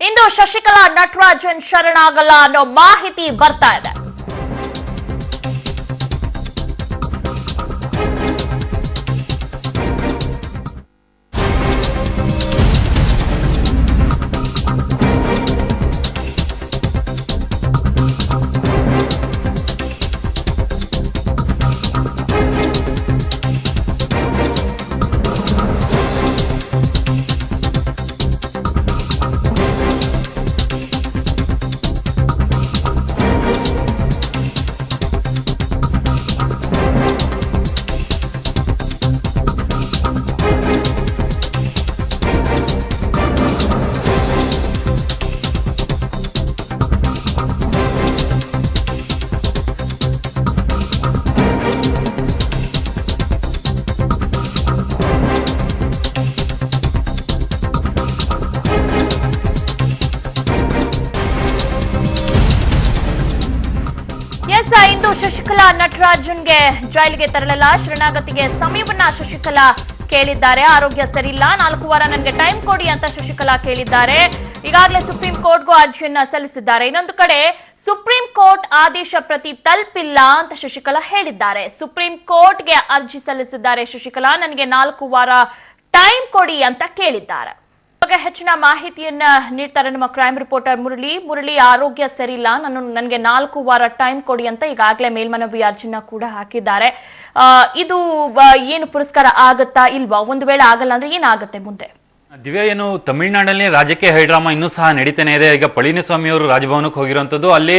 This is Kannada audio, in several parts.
ಇಂದು ಶಶಿಕಲಾ ನಟರಾಜನ್ ಶರಣಾಗಲ್ಲ ಅನ್ನೋ ಮಾಹಿತಿ ಬರ್ತಾ ಇದೆ. ಇಂದು ಶಶಿಕಲಾ ನಟರಾಜನ್ಗೆ ಜೈಲಿಗೆ ತರಲಿಲ್ಲ. ಶರಣಾಗತಿಗೆ ಸಮಯವನ್ನ ಶಶಿಕಲಾ ಕೇಳಿದ್ದಾರೆ. ಆರೋಗ್ಯ ಸರಿಯಿಲ್ಲ, 4 ವಾರ ನನಗೆ ಟೈಮ್ ಕೊಡಿ ಅಂತ ಶಶಿಕಲಾ ಕೇಳಿದ್ದಾರೆ. ಈಗಾಗಲೇ ಸುಪ್ರೀಂ ಕೋರ್ಟ್ಗೂ ಅರ್ಜಿಯನ್ನ ಸಲ್ಲಿಸಿದ್ದಾರೆ. ಇನ್ನೊಂದು ಕಡೆ ಸುಪ್ರೀಂ ಕೋರ್ಟ್ ಆದೇಶ ಪ್ರತಿ ತಲುಪಿಲ್ಲ ಅಂತ ಶಶಿಕಲಾ ಹೇಳಿದ್ದಾರೆ. ಸುಪ್ರೀಂ ಕೋರ್ಟ್ಗೆ ಅರ್ಜಿ ಸಲ್ಲಿಸಿದ್ದಾರೆ ಶಶಿಕಲಾ. ನನಗೆ 4 ವಾರ ಟೈಮ್ ಕೊಡಿ ಅಂತ ಕೇಳಿದ್ದಾರೆ. ಹೆಚ್ಚಿನ ಮಾಹಿತಿಯನ್ನ ನೀಡ್ತಾರೆ ನಮ್ಮ ಕ್ರೈಮ್ ರಿಪೋರ್ಟರ್ ಮುರಳಿ. ಆರೋಗ್ಯ ಸರಿಯಿಲ್ಲ, ನನಗೆ 4 ವಾರ ಟೈಮ್ ಕೊಡಿ ಅಂತ ಈಗಾಗಲೇ ಮೇಲ್ಮನವಿ ಅರ್ಜಿನ ಕೂಡ ಹಾಕಿದ್ದಾರೆ. ಇದು ಏನು ಪುರಸ್ಕಾರ ಆಗತ್ತಾ ಇಲ್ವಾ? ಒಂದು ವೇಳೆ ಆಗಲ್ಲ ಅಂದ್ರೆ ಏನಾಗುತ್ತೆ ಮುಂದೆ? ದಿವ್ಯಾ, ಏನು ತಮಿಳುನಾಡಲ್ಲಿ ರಾಜಕೀಯ ಹೈಡ್ರಾಮಾ ಇನ್ನೂ ಸಹ ನಡೀತಾನೆ ಇದೆ. ಈಗ ಪಳನಿಸ್ವಾಮಿ ಅವರು ರಾಜಭವನಕ್ಕೆ ಹೋಗಿರುವಂತದ್ದು, ಅಲ್ಲಿ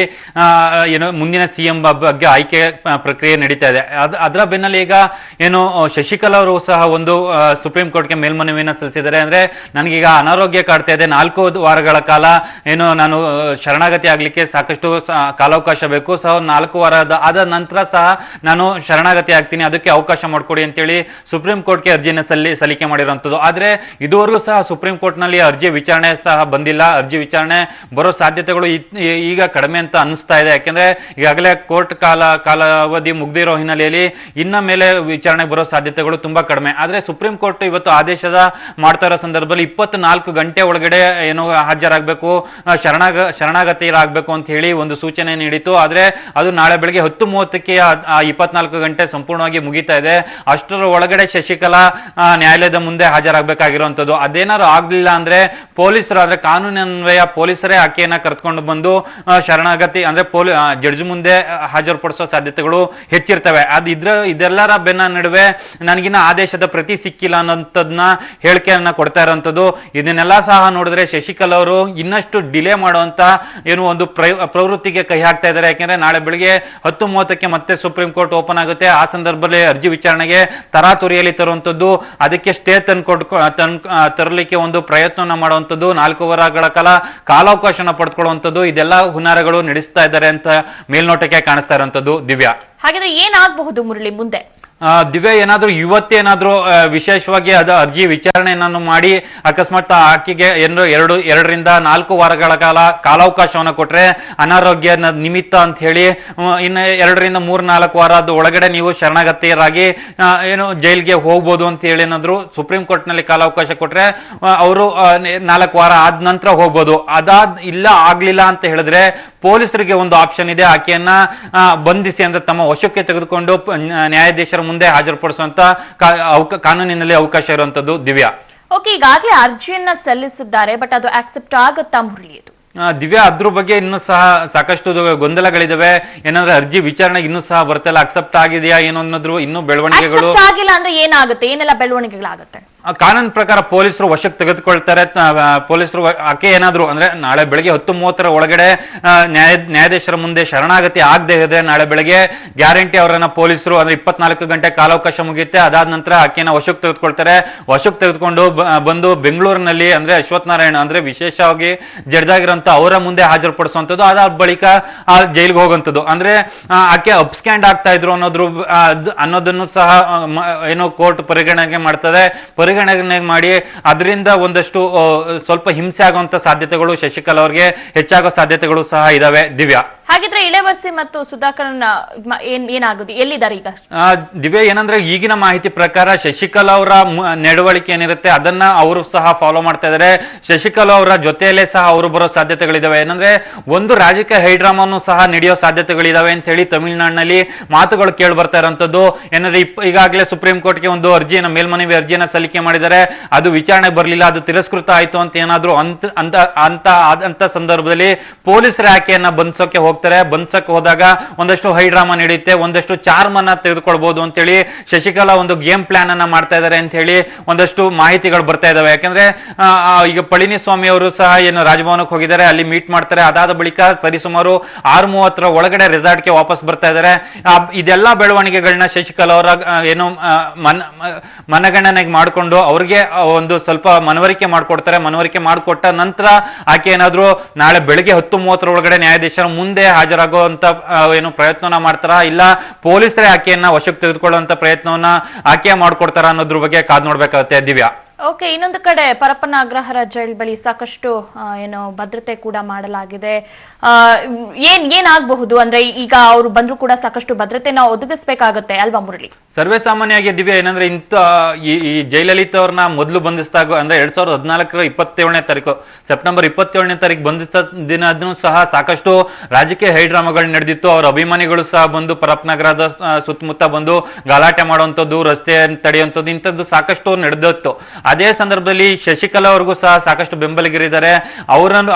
ಏನು ಮುಂದಿನ ಸಿಎಂ ಬಗ್ಗೆ ಆಯ್ಕೆ ಪ್ರಕ್ರಿಯೆ ನಡೀತಾ ಇದೆ. ಅದರ ಬೆನ್ನಲ್ಲಿ ಈಗ ಏನು ಶಶಿಕಲಾ ಅವರು ಸಹ ಒಂದು ಸುಪ್ರೀಂ ಕೋರ್ಟ್ಗೆ ಮೇಲ್ಮನವಿಯನ್ನು ಸಲ್ಲಿಸಿದ್ದಾರೆ. ಅಂದ್ರೆ ನನಗೀಗ ಅನಾರೋಗ್ಯ ಕಾಡ್ತಾ ಇದೆ, 4 ವಾರಗಳ ಕಾಲ ಏನು ನಾನು ಶರಣಾಗತಿ ಆಗ್ಲಿಕ್ಕೆ ಸಾಕಷ್ಟು ಕಾಲಾವಕಾಶ ಬೇಕು. ಸಹ 4 ವಾರ ಆದ ನಂತರ ಸಹ ನಾನು ಶರಣಾಗತಿ ಆಗ್ತೀನಿ, ಅದಕ್ಕೆ ಅವಕಾಶ ಮಾಡಿಕೊಡಿ ಅಂತೇಳಿ ಸುಪ್ರೀಂ ಕೋರ್ಟ್ಗೆ ಅರ್ಜಿಯನ್ನು ಸಲ್ಲಿಕೆ ಮಾಡಿರುವಂತದ್ದು. ಆದ್ರೆ ಇದುವರೆಗೂ ಸಹ ಸುಪ್ರೀಂ ಕೋರ್ಟ್ ನಲ್ಲಿ ಅರ್ಜಿ ವಿಚಾರಣೆ ಸಹ ಬಂದಿಲ್ಲ. ಅರ್ಜಿ ವಿಚಾರಣೆ ಬರೋ ಸಾಧ್ಯತೆಗಳು ಈಗ ಕಡಿಮೆ ಅಂತ ಅನಿಸ್ತಾ ಇದೆ. ಯಾಕೆಂದ್ರೆ ಈಗಾಗಲೇ ಕೋರ್ಟ್ ಕಾಲಾವಧಿ ಮುಗ್ದಿರೋ ಹಿನ್ನೆಲೆಯಲ್ಲಿ ಇನ್ನ ಮೇಲೆ ವಿಚಾರಣೆ ಬರೋ ಸಾಧ್ಯತೆಗಳು ತುಂಬಾ ಕಡಿಮೆ. ಆದ್ರೆ ಸುಪ್ರೀಂ ಕೋರ್ಟ್ ಇವತ್ತು ಆದೇಶದ ಮಾಡ್ತಾ ಇರೋ ಸಂದರ್ಭದಲ್ಲಿ 24 ಗಂಟೆ ಒಳಗಡೆ ಏನೋ ಹಾಜರಾಗಬೇಕು, ಶರಣಾಗತಿರಾಗಬೇಕು ಅಂತ ಹೇಳಿ ಒಂದು ಸೂಚನೆ ನೀಡಿತು. ಆದ್ರೆ ಅದು ನಾಳೆ ಬೆಳಗ್ಗೆ 10:30ಕ್ಕೆ 24 ಗಂಟೆ ಸಂಪೂರ್ಣವಾಗಿ ಮುಗಿತಾ ಇದೆ. ಅಷ್ಟರ ಒಳಗಡೆ ಶಶಿಕಲಾ ನ್ಯಾಯಾಲಯದ ಮುಂದೆ ಹಾಜರಾಗಬೇಕಾಗಿರುವಂತದ್ದು. ಅದೇನಾದ್ರು ಆಗ್ಲಿಲ್ಲ ಅಂದ್ರೆ ಪೊಲೀಸರು, ಅಂದ್ರೆ ಕಾನೂನಿನ್ವಯ ಪೊಲೀಸರೇ ಆಕೆಯನ್ನ ಕರೆದುಕೊಂಡು ಬಂದು ಶರಣಾಗತಿ ಅಂದ್ರೆ ಜಡ್ಜ್ ಮುಂದೆ ಹಾಜರುಪಡಿಸೋ ಸಾಧ್ಯತೆಗಳು ಹೆಚ್ಚಿರ್ತವೆ. ಇದೆಲ್ಲರ ಬೆನ್ನ ನಡುವೆ ನನಗಿನ್ನ ಆದೇಶದ ಪ್ರತಿ ಸಿಕ್ಕಿಲ್ಲ ಅನ್ನೋಂಥದ್ನ ಹೇಳಿಕೆಯನ್ನ ಕೊಡ್ತಾ ಇರೋಂಥದ್ದು. ಇದನ್ನೆಲ್ಲ ಸಹ ನೋಡಿದ್ರೆ ಶಶಿಕಲಾ ಅವರು ಇನ್ನಷ್ಟು ಡಿಲೇ ಮಾಡುವಂತ ಏನು ಒಂದು ಪ್ರವೃತ್ತಿಗೆ ಕೈ ಹಾಕ್ತಾ ಇದ್ದಾರೆ. ಯಾಕೆಂದ್ರೆ ನಾಳೆ ಬೆಳಿಗ್ಗೆ 10:30ಕ್ಕೆ ಮತ್ತೆ ಸುಪ್ರೀಂ ಕೋರ್ಟ್ ಓಪನ್ ಆಗುತ್ತೆ. ಆ ಸಂದರ್ಭದಲ್ಲಿ ಅರ್ಜಿ ವಿಚಾರಣೆಗೆ ತರಾತುರಿಯಲ್ಲಿ ತರುವಂತದ್ದು, ಅದಕ್ಕೆ ಸ್ಟೇ ತರಲಿಕ್ಕೆ ಒಂದು ಪ್ರಯತ್ನ ಮಾಡುವಂಥದ್ದು, 4 ವಾರಗಳ ಕಾಲ ಕಾಲಾವಕಾಶನ ಪಡೆದುಕೊಳ್ಳುವಂಥದ್ದು, ಇದೆಲ್ಲ ಹುನ್ನಾರಗಳು ನಡೆಸ್ತಾ ಇದ್ದಾರೆ ಅಂತ ಮೇಲ್ನೋಟಕ್ಕೆ ಕಾಣಿಸ್ತಾ ಇರುವಂತದ್ದು. ದಿವ್ಯಾ, ಹಾಗಿದ್ರೆ ಏನಾಗಬಹುದು ಮುರಳಿ ಮುಂದೆ? ದಿವ್ಯಾ, ಏನಾದ್ರೂ ಇವತ್ತೇನಾದ್ರೂ ವಿಶೇಷವಾಗಿ ಅರ್ಜಿ ವಿಚಾರಣೆಯನ್ನು ಮಾಡಿ ಅಕಸ್ಮಾತ್ ಆಕೆಗೆ 2ರಿಂದ 4 ವಾರಗಳ ಕಾಲ ಕಾಲಾವಕಾಶವನ್ನು ಕೊಟ್ರೆ ಅನಾರೋಗ್ಯ ನಿಮಿತ್ತ ಅಂತ ಹೇಳಿ ಇನ್ನು 2ರಿಂದ 3-4 ವಾರದ ಒಳಗಡೆ ನೀವು ಶರಣಾಗತಿಯರಾಗಿ ಏನು ಜೈಲ್ಗೆ ಹೋಗ್ಬೋದು ಅಂತ ಹೇಳಿ ಏನಾದ್ರು ಸುಪ್ರೀಂ ಕೋರ್ಟ್ ನಲ್ಲಿ ಕಾಲಾವಕಾಶ ಕೊಟ್ರೆ ಅವರು 4 ವಾರ ಆದ ನಂತರ ಹೋಗ್ಬೋದು. ಇಲ್ಲ ಆಗ್ಲಿಲ್ಲ ಅಂತ ಹೇಳಿದ್ರೆ ಪೊಲೀಸರಿಗೆ ಒಂದು ಆಪ್ಷನ್ ಇದೆ, ಆಕೆಯನ್ನ ಬಂಧಿಸಿ ಅಂದ್ರೆ ತಮ್ಮ ವಶಕ್ಕೆ ತೆಗೆದುಕೊಂಡು ನ್ಯಾಯಾಧೀಶರ ಮುಂದೆ ಹಾಜರುಪಡಿಸುವಂತ ಕಾನೂನಿನಲ್ಲಿ ಅವಕಾಶ ಇರುವಂತದ್ದು. ದಿವ್ಯಾ, ಓಕೆ, ಈಗಾಗಲೇ ಅರ್ಜಿಯನ್ನ ಸಲ್ಲಿಸಿದ್ದಾರೆ, ಬಟ್ ಅದು ಆಕ್ಸೆಪ್ಟ್ ಆಗುತ್ತಾ ಮುರಳಿ? ದಿವ್ಯಾ, ಅದ್ರ ಬಗ್ಗೆ ಇನ್ನೂ ಸಹ ಸಾಕಷ್ಟು ಗೊಂದಲಗಳಿದಾವೆ. ಏನಂದ್ರೆ ಅರ್ಜಿ ವಿಚಾರಣೆ ಇನ್ನೂ ಸಹ ಬರ್ತಿಲ್ಲ, ಅಕ್ಸೆಪ್ಟ್ ಆಗಿದೆಯಾ ಏನೋ ಅನ್ನೋದ್ರು ಇನ್ನೂ ಬೆಳವಣಿಗೆಗಳು ಆಗಿಲ್ಲ ಅಂದ್ರೆ ಏನಾಗುತ್ತೆ, ಏನೆಲ್ಲ ಬೆಳವಣಿಗೆಗಳಾಗುತ್ತೆ? ಕಾನೂನು ಪ್ರಕಾರ ಪೊಲೀಸರು ವಶಕ್ಕೆ ತೆಗೆದುಕೊಳ್ತಾರೆ. ಪೊಲೀಸರು ಆಕೆ ಏನಾದ್ರು ಅಂದ್ರೆ ನಾಳೆ ಬೆಳಗ್ಗೆ 10:30 ಒಳಗಡೆ ನ್ಯಾಯಾಧೀಶರ ಮುಂದೆ ಶರಣಾಗತಿ ಆಗದೆ ಇದ್ರೆ ನಾಳೆ ಬೆಳಗ್ಗೆ ಗ್ಯಾರಂಟಿ ಅವರನ್ನ ಪೊಲೀಸರು ಅಂದ್ರೆ 24 ಗಂಟೆ ಕಾಲಾವಕಾಶ ಮುಗಿಯುತ್ತೆ. ಅದಾದ ನಂತರ ಆಕೆಯನ್ನ ವಶಕ್ಕೆ ತೆಗೆದುಕೊಳ್ತಾರೆ. ವಶಕ್ಕೆ ತೆಗೆದುಕೊಂಡು ಬಂದು ಬೆಂಗಳೂರಿನಲ್ಲಿ ಅಂದ್ರೆ ಅಶ್ವಥ್ ನಾರಾಯಣ ಅಂದ್ರೆ ವಿಶೇಷವಾಗಿ ಜಡ್ಜ್ ಆಗಿರುವಂತ ಅವರ ಮುಂದೆ ಹಾಜರುಪಡಿಸುವಂಥದ್ದು, ಅದಾದ ಬಳಿಕ ಜೈಲಿಗೆ ಹೋಗುವಂಥದ್ದು. ಅಂದ್ರೆ ಆಕೆ ಅಪ್ಸ್ಕ್ಯಾಂಡ್ ಆಗ್ತಾ ಇದ್ರು ಅನ್ನೋದನ್ನು ಸಹ ಏನೋ ಕೋರ್ಟ್ ಪರಿಗಣನೆ ಮಾಡ್ತದೆ. ಪರಿಗಣನೆ ಮಾಡಿ ಅದರಿಂದ ಒಂದಷ್ಟು ಸ್ವಲ್ಪ ಹಿಂಸೆ ಆಗುವಂತ ಸಾಧ್ಯತೆಗಳು ಶಶಿಕಲಾ ಅವರಿಗೆ ಹೆಚ್ಚಾಗೋ ಸಾಧ್ಯತೆಗಳು ಸಹ ಇದಾವೆ. ದಿವ್ಯಾ. ಹಾಗಿದ್ರೆ ಇಳೆವರ್ಸಿ ಮತ್ತು ಸುಧಾಕರನ್ ಏನಾಗುದು, ಎಲ್ಲಿದ್ದಾರೆ ಈಗ? ದಿವ್ಯಾ, ಏನಂದ್ರೆ ಈಗಿನ ಮಾಹಿತಿ ಪ್ರಕಾರ ಶಶಿಕಲಾ ಅವರ ನಡವಳಿಕೆ ಏನಿರುತ್ತೆ ಅದನ್ನ ಅವರು ಸಹ ಫಾಲೋ ಮಾಡ್ತಾ ಇದ್ದಾರೆ. ಶಶಿಕಲಾ ಅವರ ಜೊತೆಯಲ್ಲೇ ಸಹ ಅವರು ಬರೋ ಸಾಧ್ಯತೆಗಳಿದಾವೆ. ಏನಂದ್ರೆ ಒಂದು ರಾಜಕೀಯ ಹೈಡ್ರಾಮಾನು ಸಹ ನಡೆಯೋ ಸಾಧ್ಯತೆಗಳಿದಾವೆ ಅಂತ ಹೇಳಿ ತಮಿಳುನಾಡಿನಲ್ಲಿ ಮಾತುಗಳು ಕೇಳಿ ಬರ್ತಾ ಇರೋಂಥದ್ದು. ಏನಂದ್ರೆ ಈಗಾಗಲೇ ಸುಪ್ರೀಂ ಕೋರ್ಟ್ಗೆ ಒಂದು ಅರ್ಜಿಯನ್ನ ಮೇಲ್ಮನವಿ ಅರ್ಜಿಯನ್ನ ಸಲ್ಲಿಕೆ ಮಾಡಿದ್ದಾರೆ. ಅದು ವಿಚಾರಣೆ ಬರಲಿಲ್ಲ, ಅದು ತಿರಸ್ಕೃತ ಆಯ್ತು ಅಂತ ಏನಾದ್ರು ಅಂತ ಸಂದರ್ಭದಲ್ಲಿ ಪೊಲೀಸರ ಆಕೆಯನ್ನ ಬಂಧಿಸೋಕೆ ಹೋಗ್ತಾರೆ. ಬಂಧಿಸಕ್ಕೆ ಹೋದಾಗ ಒಂದಷ್ಟು ಹೈಡ್ರಾಮಾ ನಡೆಯುತ್ತೆ, ಒಂದಷ್ಟು ಚಾರ್ಮ್ ಅನ್ನ ತೆಗೆದುಕೊಳ್ಬಹುದು ಅಂತೇಳಿ ಶಶಿಕಲಾ ಒಂದು ಗೇಮ್ ಪ್ಲಾನ್ ಅನ್ನ ಮಾಡ್ತಾ ಇದ್ದಾರೆ ಅಂತ ಹೇಳಿ ಒಂದಷ್ಟು ಮಾಹಿತಿಗಳು ಬರ್ತಾ ಇದಾವೆ. ಯಾಕಂದ್ರೆ ಈಗ ಪಳನಿಸ್ವಾಮಿ ಅವರು ಸಹ ಏನು ರಾಜಭವನಕ್ಕೆ ಹೋಗಿದ್ದಾರೆ, ಅಲ್ಲಿ ಮೀಟ್ ಮಾಡ್ತಾರೆ. ಅದಾದ ಬಳಿಕ ಸರಿಸುಮಾರು 6:30 ಒಳಗಡೆ ರೆಸಾರ್ಟ್ಗೆ ವಾಪಸ್ ಬರ್ತಾ ಇದ್ದಾರೆ. ಇದೆಲ್ಲಾ ಬೆಳವಣಿಗೆಗಳನ್ನ ಶಶಿಕಲಾ ಅವರ ಏನು ಮನಗಣನೆಗೆ ಮಾಡಿಕೊಂಡು ಅವ್ರಿಗೆ ಒಂದು ಸ್ವಲ್ಪ ಮನವರಿಕೆ ಮಾಡ್ಕೊಡ್ತಾರೆ. ಮನವರಿಕೆ ಮಾಡಿಕೊಟ್ಟ ನಂತರ ಆಕೆ ಏನಾದ್ರು ನಾಳೆ ಬೆಳಗ್ಗೆ 10:30 ಒಳಗಡೆ ನ್ಯಾಯಾಧೀಶರ ಮುಂದೆ ಹಾಜರಾಗುವಂತ ಏನು ಪ್ರಯತ್ನವನ್ನ ಮಾಡ್ತಾರ, ಇಲ್ಲ ಪೊಲೀಸರೇ ಆಕೆಯನ್ನ ವಶಕ್ಕೆ ತೆಗೆದುಕೊಳ್ಳುವಂತ ಪ್ರಯತ್ನವನ್ನ ಆಕೆ ಮಾಡ್ಕೊಡ್ತಾರ ಅನ್ನೋದ್ರ ಬಗ್ಗೆ ಕಾದ್ ನೋಡ್ಬೇಕಾಗುತ್ತೆ ದಿವ್ಯಾ. ಓಕೆ, ಇನ್ನೊಂದು ಕಡೆ ಪರಪ್ಪನ ಅಗ್ರಹಾರ ಜೈಲ್ ಬಳಿ ಸಾಕಷ್ಟು ಏನು ಭದ್ರತೆ ಕೂಡ ಮಾಡಲಾಗಿದೆ. ಏನಾಗಬಹುದು ಅಂದ್ರೆ ಈಗ ಅವರು ಬಂದ್ರು ಕೂಡ ಸಾಕಷ್ಟು ಭದ್ರತೆನ ಒದಗಿಸಬೇಕಾಗುತ್ತೆ ಅಲ್ವಾ ಮುರಳಿ? ಸರ್ವೇ ಸಾಮಾನ್ಯವಾಗಿ ದಿವ್ಯಾ, ಏನಂದ್ರೆ ಈ ಜಯಲಲಿತಾ ಅವ್ರನ್ನ ಮೊದಲು ಬಂಧಿಸಿದಾಗ ಅಂದ್ರೆ 2014 27ನೇ ತಾರೀಕು ಸೆಪ್ಟೆಂಬರ್ 27ನೇ ತಾರೀಕು ಬಂಧಿಸಿದ ದಿನ ಸಹ ಸಾಕಷ್ಟು ರಾಜಕೀಯ ಹೈಡ್ರಾಮಾಗಳು ನಡೆದಿತ್ತು. ಅವರ ಅಭಿಮಾನಿಗಳು ಸಹ ಬಂದು ಪರಪ್ಪನಗರದ ಸುತ್ತಮುತ್ತ ಬಂದು ಗಲಾಟೆ ಮಾಡುವಂಥದ್ದು, ರಸ್ತೆ ತಡೆಯುವಂಥದ್ದು, ಇಂಥದ್ದು ಸಾಕಷ್ಟು ನಡೆದಿತ್ತು. ಅದೇ ಸಂದರ್ಭದಲ್ಲಿ ಶಶಿಕಲಾ ಅವ್ರಿಗೂ ಸಹ ಸಾಕಷ್ಟು ಬೆಂಬಲಿಗರಿದ್ದಾರೆ.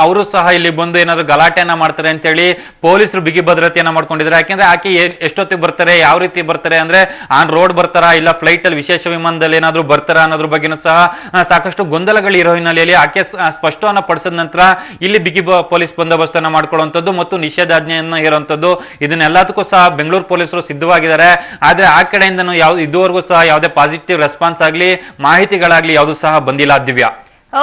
ಅವರು ಸಹ ಇಲ್ಲಿ ಬಂದು ಏನಾದ್ರು ಗಲಾಟೆಯನ್ನ ಮಾಡ್ತಾರೆ ಅಂತ ಹೇಳಿ ಪೊಲೀಸರು ಬಿಗಿ ಭದ್ರತೆಯನ್ನ ಮಾಡ್ಕೊಂಡಿದ್ದಾರೆ. ಯಾಕೆಂದ್ರೆ ಆಕೆ ಎಷ್ಟೊತ್ತಿಗೆ ಬರ್ತಾರೆ, ಯಾವ ರೀತಿ ಬರ್ತಾರೆ, ಅಂದ್ರೆ ಆನ್ ರೋಡ್ ಬರ್ತಾರಾ ಇಲ್ಲ ಫ್ಲೈಟ್ ಅಲ್ಲಿ ವಿಶೇಷ ವಿಮಾನದಲ್ಲಿ ಏನಾದ್ರು ಬರ್ತಾರಾ ಅನ್ನೋದ್ರ ಬಗ್ಗೆನೂ ಸಹ ಸಾಕಷ್ಟು ಗೊಂದಲಗಳು ಇರೋ ಹಿನ್ನೆಲೆಯಲ್ಲಿ ಆಕೆ ಸ್ಪಷ್ಟವನ್ನ ಪಡಿಸಿದ ನಂತರ ಇಲ್ಲಿ ಬಿಗಿ ಪೊಲೀಸ್ ಬಂದೋಬಸ್ತನ್ನ ಮಾಡ್ಕೊಳ್ಳುವಂಥದ್ದು ಮತ್ತು ನಿಷೇಧಾಜ್ಞೆಯನ್ನ ಹೇರುವಂಥದ್ದು, ಇದನ್ನೆಲ್ಲದಕ್ಕೂ ಸಹ ಬೆಂಗಳೂರು ಪೊಲೀಸರು ಸಿದ್ಧವಾಗಿದ್ದಾರೆ. ಆದ್ರೆ ಆ ಕಡೆಯಿಂದನೂ ಇದುವರೆಗೂ ಸಹ ಯಾವುದೇ ಪಾಸಿಟಿವ್ ರೆಸ್ಪಾನ್ಸ್ ಆಗ್ಲಿ ಮಾಹಿತಿಗಳಾಗ್ಲಿ ಯಾವುದು ಸಹ ಬಂದಿಲ್ಲ ದಿವ್ಯಾ.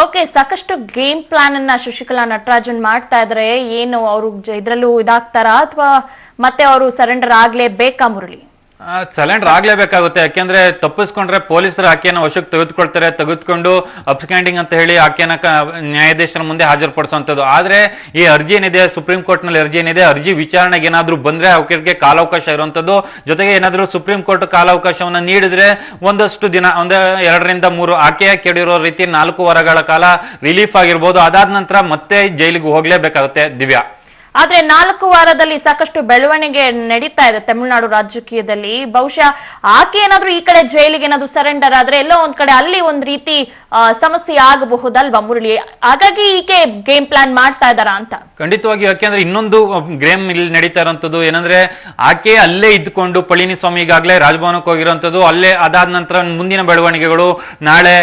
ಓಕೆ, ಸಾಕಷ್ಟು ಗೇಮ್ ಪ್ಲಾನ್ ಅನ್ನ ಶಶಿಕಲಾ ನಟರಾಜನ್ ಮಾಡ್ತಾ ಇದ್ರೆ, ಏನು ಅವರು ಇದ್ರಲ್ಲೂ ಇದಾಗ್ತಾರಾ ಅಥವಾ ಮತ್ತೆ ಅವರು ಸರೆಂಡರ್ ಆಗ್ಲೇಬೇಕಾ ಮುರಳಿ? ಸರೆಂಡರ್ ಆಗ್ಲೇಬೇಕಾಗುತ್ತೆ. ಯಾಕೆಂದ್ರೆ ತಪ್ಪಿಸ್ಕೊಂಡ್ರೆ ಪೊಲೀಸರು ಆಕೆಯನ್ನು ವಶಕ್ಕೆ ತೆಗೆದುಕೊಳ್ತಾರೆ. ತೆಗೆದುಕೊಂಡು ಅಪ್ಸ್ಟ್ಯಾಂಡಿಂಗ್ ಅಂತ ಹೇಳಿ ಆಕೆಯನ್ನ ನ್ಯಾಯಾಧೀಶರ ಮುಂದೆ ಹಾಜರುಪಡಿಸುವಂಥದ್ದು. ಆದ್ರೆ ಈ ಅರ್ಜಿ ಏನಿದೆ, ಸುಪ್ರೀಂ ಕೋರ್ಟ್ ನಲ್ಲಿ ಅರ್ಜಿ ಏನಿದೆ, ಅರ್ಜಿ ವಿಚಾರಣೆಗೆ ಏನಾದ್ರು ಬಂದ್ರೆ ಅವರಿಗೆ ಕಾಲಾವಕಾಶ ಇರುವಂತದ್ದು. ಜೊತೆಗೆ ಏನಾದ್ರು ಸುಪ್ರೀಂ ಕೋರ್ಟ್ ಕಾಲಾವಕಾಶವನ್ನ ನೀಡಿದ್ರೆ ಒಂದಷ್ಟು ದಿನ, 2 ರಿಂದ 3 ಆಕೆಯ ಕೇಳಿರೋ ರೀತಿ 4 ವಾರಗಳ ಕಾಲ ರಿಲೀಫ್ ಆಗಿರ್ಬೋದು. ಅದಾದ ನಂತರ ಮತ್ತೆ ಜೈಲಿಗೆ ಹೋಗ್ಲೇಬೇಕಾಗುತ್ತೆ ದಿವ್ಯಾ. ಆದ್ರೆ 4 ವಾರದಲ್ಲಿ ಸಾಕಷ್ಟು ಬೆಳವಣಿಗೆ ನಡೀತಾ ಇದೆ ತಮಿಳುನಾಡು ರಾಜಕೀಯದಲ್ಲಿ. ಬಹುಶಃ ಆಕೆ ಏನಾದ್ರು ಈ ಕಡೆ ಜೈಲಿಗೆ ಏನಾದ್ರು ಸರೆಂಡರ್ ಆದ್ರೆ ಎಲ್ಲೋ ಒಂದ್ ಕಡೆ ಅಲ್ಲಿ ಒಂದ್ ರೀತಿ ಸಮಸ್ಯೆ ಆಗಬಹುದಲ್ವಾ ಮುರಳಿ? ಹಾಗಾಗಿ ಈಕೆ ಗೇಮ್ ಪ್ಲಾನ್ ಮಾಡ್ತಾ ಇದಾರ ಅಂತ? ಖಂಡಿತವಾಗಿ. ಯಾಕೆಂದ್ರೆ ಇನ್ನೊಂದು ಗೇಮ್ ಇಲ್ಲಿ ನಡೀತಾ ಇರೋಂಥದ್ದು ಏನಂದ್ರೆ ಆಕೆ ಅಲ್ಲೇ ಇದ್ದುಕೊಂಡು ಪಳನಿಸ್ವಾಮಿ ಈಗಾಗಲೇ ರಾಜಭವನಕ್ಕೆ ಹೋಗಿರೋಂಥದ್ದು. ಅಲ್ಲೇ ಅದಾದ ನಂತರ ಮುಂದಿನ ಬೆಳವಣಿಗೆಗಳು, ನಾಳೆ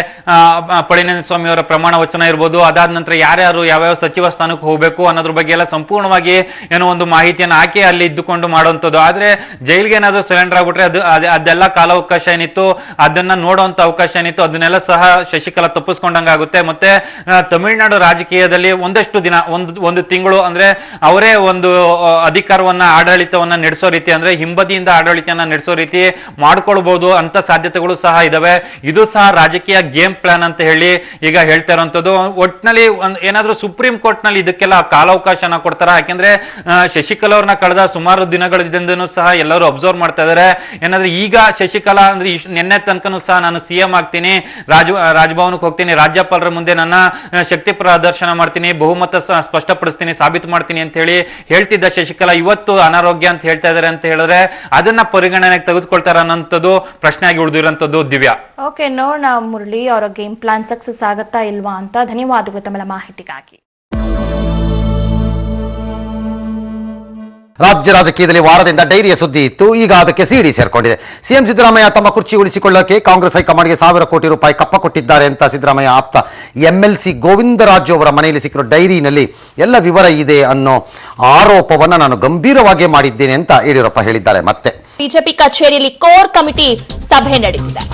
ಪಳನಿಸ್ವಾಮಿ ಅವರ ಪ್ರಮಾಣ ವಚನ ಇರ್ಬೋದು, ಅದಾದ ನಂತರ ಯಾರ್ಯಾರು ಯಾವ್ಯಾವ ಸಚಿವ ಸ್ಥಾನಕ್ಕೆ ಹೋಗ್ಬೇಕು ಅನ್ನೋದ್ರ ಬಗ್ಗೆ ಎಲ್ಲ ಸಂಪೂರ್ಣವಾಗಿ ಏನೋ ಒಂದು ಮಾಹಿತಿಯನ್ನು ಆಕೆ ಅಲ್ಲಿ ಇದ್ದುಕೊಂಡು ಮಾಡುವಂಥದ್ದು. ಆದ್ರೆ ಜೈಲ್ಗೆ ಏನಾದ್ರು ಸರೆಂಡರ್ ಆಗ್ಬಿಟ್ರೆ ಅದೆಲ್ಲ ಕಾಲಾವಕಾಶ ಏನಿತ್ತು, ಅದನ್ನ ನೋಡುವಂತ ಅವಕಾಶ ಏನಿತ್ತು, ಅದನ್ನೆಲ್ಲ ಸಹ ಶಶಿಕಲಾ ತಪ್ಪಿಸ್ಕೊಂಡಂಗಾಗುತ್ತೆ. ಮತ್ತೆ ತಮಿಳುನಾಡು ರಾಜಕೀಯದಲ್ಲಿ ಒಂದಷ್ಟು ದಿನ, ಒಂದು ತಿಂಗಳು ಅಂದ್ರೆ ಅವರೇ ಒಂದು ಅಧಿಕಾರವನ್ನ, ಆಡಳಿತವನ್ನ ನಡೆಸೋ ರೀತಿ, ಅಂದ್ರೆ ಹಿಂಬದಿಯಿಂದ ಆಡಳಿತವನ್ನ ನಡೆಸೋ ರೀತಿ ಮಾಡ್ಕೊಳ್ಬಹುದು ಅಂತ ಸಾಧ್ಯತೆಗಳು ಸಹ ಇದಾವೆ. ಇದು ಸಹ ರಾಜಕೀಯ ಗೇಮ್ ಪ್ಲಾನ್ ಅಂತ ಹೇಳಿ ಈಗ ಹೇಳ್ತಾ ಇರುವಂತದ್ದು. ಒಟ್ಟಿನಲ್ಲಿ ಏನಾದ್ರೂ ಸುಪ್ರೀಂ ಕೋರ್ಟ್ ನಲ್ಲಿ ಇದಕ್ಕೆಲ್ಲ ಕಾಲಾವಕಾಶನ ಕೊಡ್ತಾರ? ಯಾಕೆಂದ್ರೆ ಶಶಿಕಲಾ ಅವ್ರನ್ನ ಕಳೆದ ಸುಮಾರು ದಿನಗಳಿಂದನೂ ಸಹ ಎಲ್ಲರೂ ಅಬ್ಸರ್ವ್ ಮಾಡ್ತಾ ಇದಾರೆ. ಏನಾದ್ರೆ ಈಗ ಶಶಿಕಲಾ ಅಂದ್ರೆ ನಿನ್ನೆ ತನಕನೂ ಸಹ ನಾನು ಸಿಎಂ ಆಗ್ತೀನಿ, ರಾಜಭವನಕ್ಕೆ ಹೋಗ್ತೀನಿ, ರಾಜ್ಯಪಾಲರ ಮುಂದೆ ನನ್ನ ಶಕ್ತಿ ಪ್ರದರ್ಶನ ಮಾಡ್ತೀನಿ, ಬಹುಮತ ಸ್ಪಷ್ಟಪಡಿಸ್ತೀನಿ, ಸಾಬೀತು ಮಾಡ್ತೀನಿ ಅಂತ ಹೇಳಿ ಹೇಳ್ತಿದ್ದ ಶಶಿಕಲಾ ಇವತ್ತು ಅನಾರೋಗ್ಯ ಅಂತ ಹೇಳ್ತಾ ಇದಾರೆ ಅಂತ ಹೇಳಿದ್ರೆ ಅದನ್ನ ಪರಿಗಣನೆಗೆ ತೆಗೆದುಕೊಳ್ತಾರ ಅನ್ನೋಂಥದ್ದು ಪ್ರಶ್ನೆ ಆಗಿ ಉಳಿದಿರುವಂತದ್ದು ದಿವ್ಯಾ. ಓಕೆ, ನೋಡೋಣ ಮುರಳಿ ಅವರ ಗೇಮ್ ಪ್ಲಾನ್ ಸಕ್ಸಸ್ ಆಗತ್ತಾ ಇಲ್ವಾ ಅಂತ. ಧನ್ಯವಾದಗಳು ತಮ್ಮ ಮಾಹಿತಿಗಾಗಿ. ರಾಜ್ಯ ರಾಜಕೀಯದಲ್ಲಿ ವಾರದಿಂದ ಡೈರಿಯ ಸುದ್ದಿ ಇತ್ತು. ಈಗ ಅದಕ್ಕೆ ಸಿಡಿ ಸೇರ್ಕೊಂಡಿದೆ. ಸಿಎಂ ಸಿದ್ದರಾಮಯ್ಯ ತಮ್ಮ ಕುರ್ಚಿ ಉಳಿಸಿಕೊಳ್ಳಕ್ಕೆ ಕಾಂಗ್ರೆಸ್ ಹೈಕಮಾಂಡ್ಗೆ 1000 ಕೋಟಿ ರೂಪಾಯಿ ಕಪ್ಪ ಕೊಟ್ಟಿದ್ದಾರೆ ಅಂತ ಸಿದ್ದರಾಮಯ್ಯ ಆಪ್ತ MLC ಗೋವಿಂದರಾಜು ಅವರ ಮನೆಯಲ್ಲಿ ಸಿಕ್ಕಿರೋ ಡೈರಿನಲ್ಲಿ ಎಲ್ಲ ವಿವರ ಇದೆ ಅನ್ನೋ ಆರೋಪವನ್ನು ನಾನು ಗಂಭೀರವಾಗಿ ಮಾಡಿದ್ದೇನೆ ಅಂತ ಯಡಿಯೂರಪ್ಪ ಹೇಳಿದ್ದಾರೆ. ಮತ್ತೆ ಬಿಜೆಪಿ ಕಚೇರಿಯಲ್ಲಿ ಕೋರ್ ಕಮಿಟಿ ಸಭೆ ನಡೆದಿದೆ.